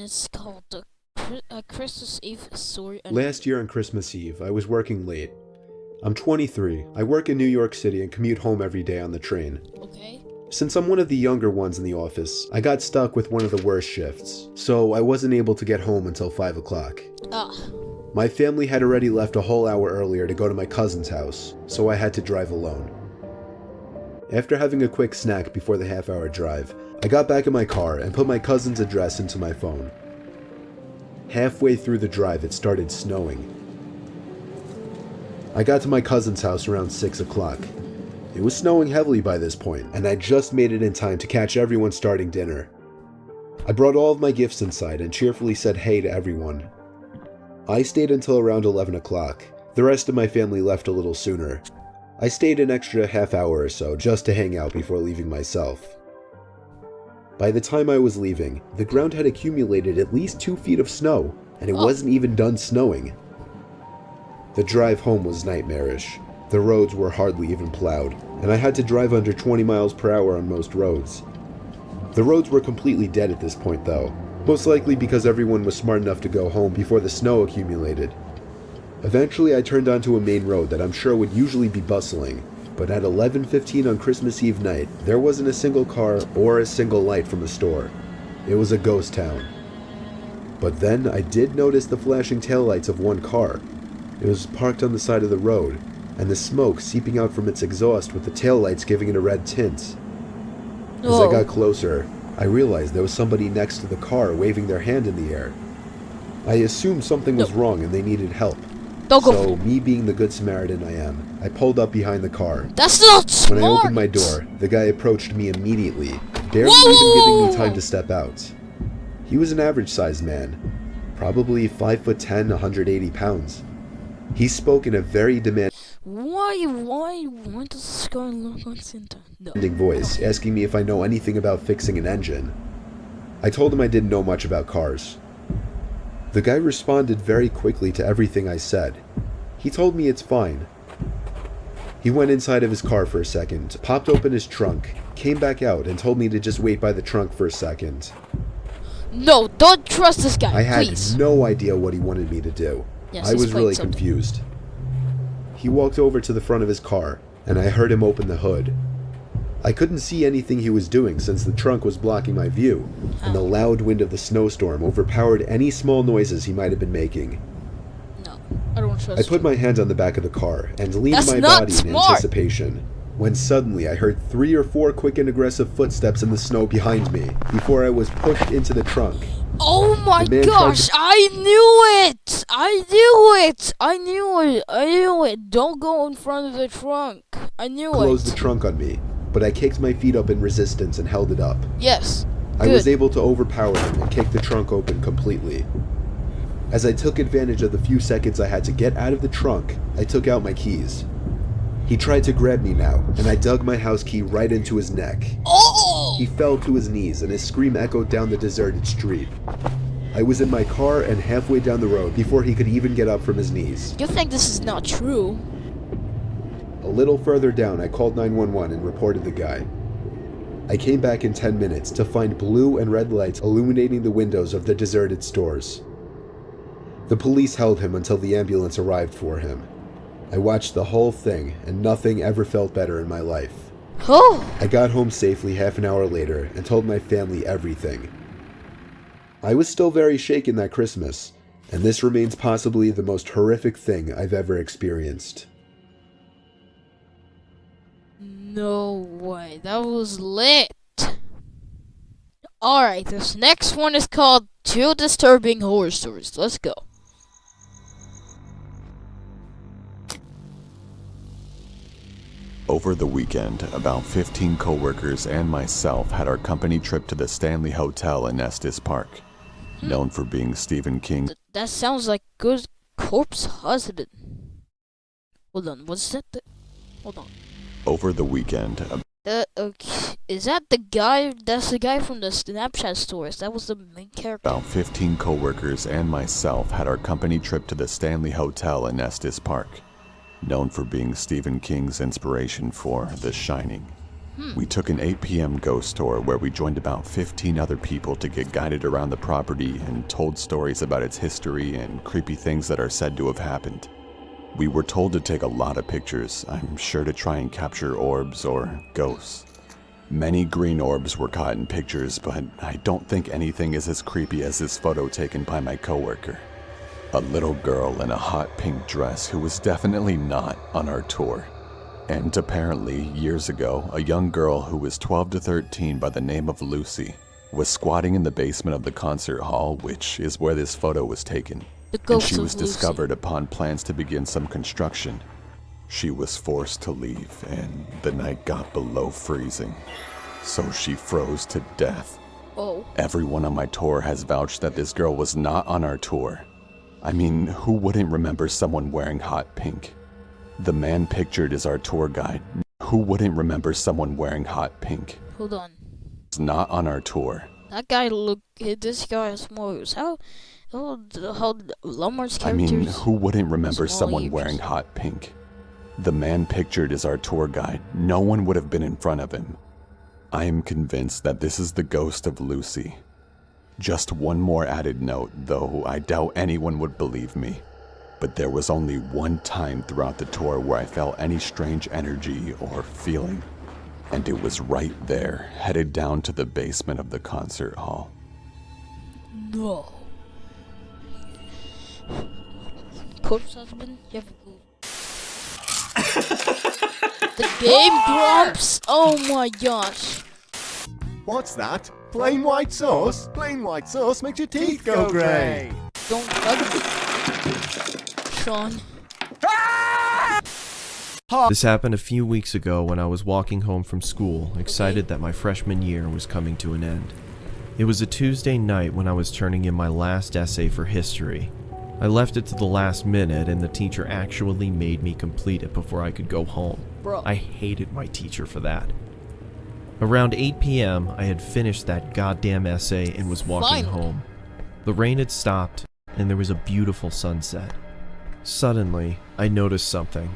is called the Christmas Eve story. Last year on Christmas Eve, I was working late. I'm 23. I work in New York City and commute home every day on the train. Okay. Since I'm one of the younger ones in the office, I got stuck with one of the worst shifts, so I wasn't able to get home until 5 o'clock. My family had already left a whole hour earlier to go to my cousin's house, so I had to drive alone. After having a quick snack before the half-hour drive, I got back in my car and put my cousin's address into my phone. Halfway through the drive, it started snowing. I got to my cousin's house around 6 o'clock. It was snowing heavily by this point, and I just made it in time to catch everyone starting dinner. I brought all of my gifts inside and cheerfully said hey to everyone. I stayed until around 11 o'clock. The rest of my family left a little sooner. I stayed an extra half hour or so just to hang out before leaving myself. By the time I was leaving, the ground had accumulated at least 2 feet of snow, and it wasn't even done snowing. The drive home was nightmarish. The roads were hardly even plowed, and I had to drive under 20 miles per hour on most roads. The roads were completely dead at this point though, most likely because everyone was smart enough to go home before the snow accumulated. Eventually I turned onto a main road that I'm sure would usually be bustling, but at 11:15 on Christmas Eve night, there wasn't a single car or a single light from a store. It was a ghost town. But then I did notice the flashing taillights of one car. It was parked on the side of the road, and the smoke seeping out from its exhaust with the taillights giving it a red tint. As I got closer, I realized there was somebody next to the car waving their hand in the air. I assumed something was wrong and they needed help. So, me being the good Samaritan I am, I pulled up behind the car. That's not smart! When I opened my door, the guy approached me immediately, barely even giving me time to step out. He was an average-sized man, probably 5'10", 180 pounds. He spoke in a very demanding Why does this guy look like Santa? No. voice, asking me if I know anything about fixing an engine. I told him I didn't know much about cars. The guy responded very quickly to everything I said. He told me it's fine. He went inside of his car for a second, popped open his trunk, came back out, and told me to just wait by the trunk for a second. No, don't trust this guy, I had please. no idea what he wanted me to do. Yes, I was really confused. He walked over to the front of his car, and I heard him open the hood. I couldn't see anything he was doing since the trunk was blocking my view, and the loud wind of the snowstorm overpowered any small noises he might have been making. No, I don't trust I put my hand on the back of the car and leaned my body in anticipation, when suddenly I heard 3 or 4 quick and aggressive footsteps in the snow behind me before I was pushed into the trunk. Oh my gosh, I knew it! I knew it! I knew it! Don't go in front of the trunk. I knew it. Closed the trunk on me, but I kicked my feet up in resistance and held it up. Yes. I was able to overpower him and kick the trunk open completely. As I took advantage of the few seconds I had to get out of the trunk, I took out my keys. He tried to grab me now, and I dug my house key right into his neck. He fell to his knees, and his scream echoed down the deserted street. I was in my car and halfway down the road before he could even get up from his knees. You think this is not true? A little further down, I called 911 and reported the guy. I came back in 10 minutes to find blue and red lights illuminating the windows of the deserted stores. The police held him until the ambulance arrived for him. I watched the whole thing, and nothing ever felt better in my life. I got home safely half an hour later and told my family everything. I was still very shaken that Christmas, and this remains possibly the most horrific thing I've ever experienced. No way, that was lit. Alright, this next one is called 2 Disturbing Horror Stories. Let's go. Over the weekend, about 15 coworkers and myself had our company trip to the Stanley Hotel in Estes Park, known for being Stephen King. That sounds like good corpse husband. Hold on, what's that? Hold on. Over the weekend, okay. Is that the guy? That's the guy from the Snapchat stories. That was the main character. About 15 coworkers and myself had our company trip to the Stanley Hotel in Estes Park, known for being Stephen King's inspiration for The Shining. We took an 8 p.m. ghost tour where we joined about 15 other people to get guided around the property and told stories about its history and creepy things that are said to have happened. We were told to take a lot of pictures, I'm sure to try and capture orbs or ghosts. Many green orbs were caught in pictures, but I don't think anything is as creepy as this photo taken by my coworker. A little girl in a hot pink dress who was definitely not on our tour. And apparently, years ago, a young girl who was 12 to 13 by the name of Lucy was squatting in the basement of the concert hall, which is where this photo was taken. The And ghost she of was Lucy. discovered upon plans to begin some construction. She was forced to leave, and the night got below freezing. So she froze to death. Oh. Everyone on my tour has vouched that this girl was not on our tour. I mean, who wouldn't remember someone wearing hot pink? The man pictured is our tour guide. Who wouldn't remember someone wearing hot pink? Hold on. It's not on our tour. That guy this guy has small. How Lamar's I mean, characters? who wouldn't remember small someone ears. wearing hot pink? The man pictured is our tour guide. No one would have been in front of him. I am convinced that this is the ghost of Lucy. Just one more added note, though I doubt anyone would believe me. But there was only one time throughout the tour where I felt any strange energy or feeling. And it was right there, headed down to the basement of the concert hall. No. Corpse husband, you have a clue. The Game Grumps. Oh my gosh. What's that? Plain white sauce? Plain white sauce makes your teeth go grey. Don't bug me, Sean. This happened a few weeks ago when I was walking home from school, excited that my freshman year was coming to an end. It was a Tuesday night when I was turning in my last essay for history. I left it to the last minute and the teacher actually made me complete it before I could go home. Bro. I hated my teacher for that. Around 8 p.m., I had finished that goddamn essay and was walking Finally. home. The rain had stopped and there was a beautiful sunset. Suddenly, I noticed something.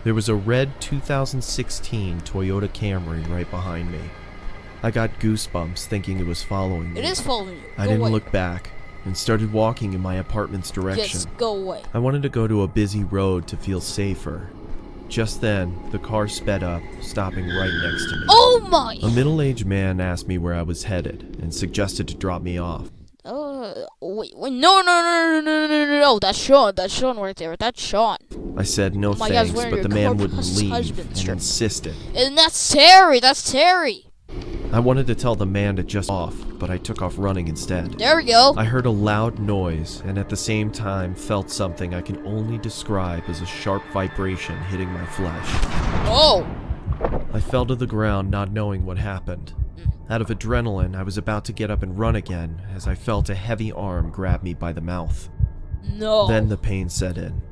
There was a red 2016 Toyota Camry right behind me. I got goosebumps thinking it was following me. It is following you. I Go didn't away. look back and started walking in my apartment's direction. Yes, go away. I wanted to go to a busy road to feel safer. Just then, the car sped up, stopping right next to me. Oh my! A middle-aged man asked me where I was headed and suggested to drop me off. Wait, no, that's Sean right there, that's Sean. I said no my God, he's thanks, wearing but your the man corpse wouldn't leave husband and shirt. insisted. And that's Terry. I wanted to tell the man to just off, but I took off running instead. There we go. I heard a loud noise and at the same time felt something I can only describe as a sharp vibration hitting my flesh. Oh, I fell to the ground not knowing what happened. Out of adrenaline, I was about to get up and run again as I felt a heavy arm grab me by the mouth. no. Then the pain set in.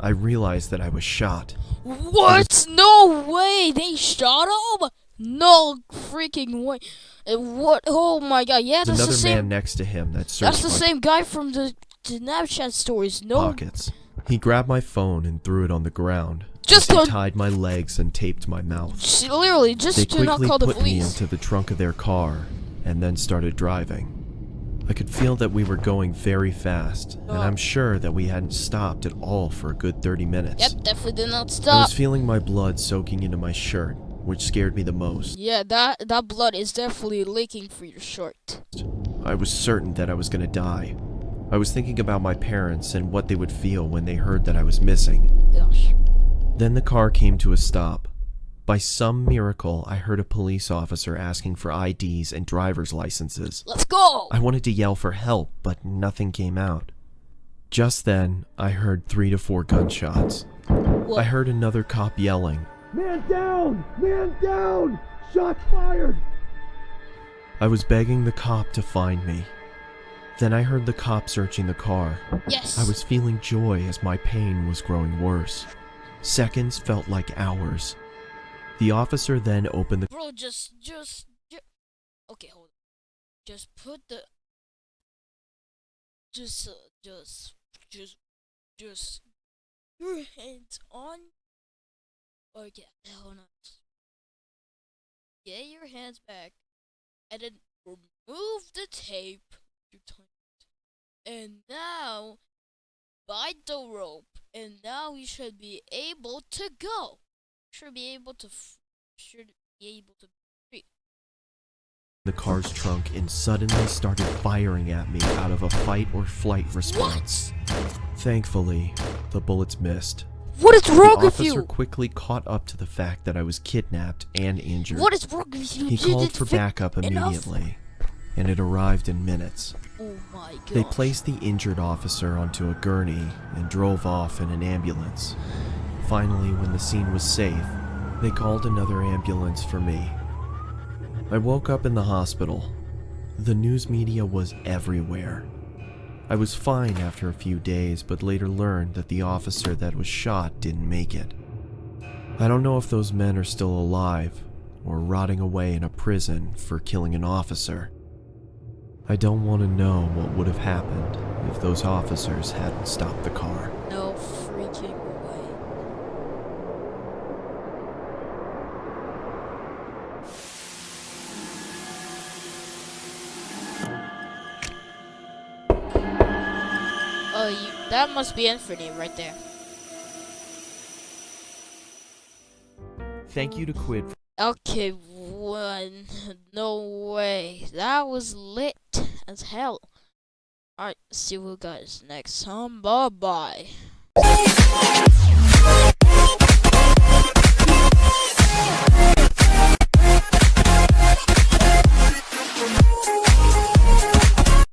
I realized that I was shot. What? No way! They shot him? No freaking way. What? Oh my God! Yeah, There's that's the another man same. next to him that That's searched the my same guy from the Snapchat stories. No, pockets. He grabbed my phone and threw it on the ground. Just They don't- tied my legs and taped my mouth. literally, They just do not quickly call the put me police. into the trunk of their car and then started driving. I could feel that we were going very fast, and I'm sure that we hadn't stopped at all for a good 30 minutes. Yep, definitely did not I stop. was feeling my blood soaking into my shirt, which scared me the most. Yeah, that blood is definitely leaking for your shirt. I was certain that I was gonna die. I was thinking about my parents and what they would feel when they heard that I was missing. Gosh. Then the car came to a stop. By some miracle, I heard a police officer asking for IDs and driver's licenses. Let's go! I wanted to yell for help, but nothing came out. Just then, I heard 3 to 4 gunshots. What? I heard another cop yelling. Man down! Man down! Shots fired! I was begging the cop to find me. Then I heard the cop searching the car. Yes. I was feeling joy as my pain was growing worse. Seconds felt like hours. The officer then opened the... Bro, just... Okay, hold on. Just put the... Just... Your hands on... Okay, hold on. get your hands back, and then remove the tape. And now, bite the rope, and now you should be able to go. Should be able to breathe. The car's trunk and suddenly started firing at me out of a fight or flight response. Thankfully, the bullets missed. What is wrong The with officer you? quickly caught up to the fact that I was kidnapped and injured. What is wrong with you? He You called did for fi- backup enough? immediately, and it arrived in minutes. Oh my god. They placed the injured officer onto a gurney and drove off in an ambulance. Finally, when the scene was safe, they called another ambulance for me. I woke up in the hospital. The news media was everywhere. I was fine after a few days, but later learned that the officer that was shot didn't make it. I don't know if those men are still alive or rotting away in a prison for killing an officer. I don't want to know what would have happened if those officers hadn't stopped the car. No freaking way. Oh, that must be Infinity right there. Thank you to Quid. Okay, one. No way. That was lit as hell. Alright, see you guys next time. Bye bye.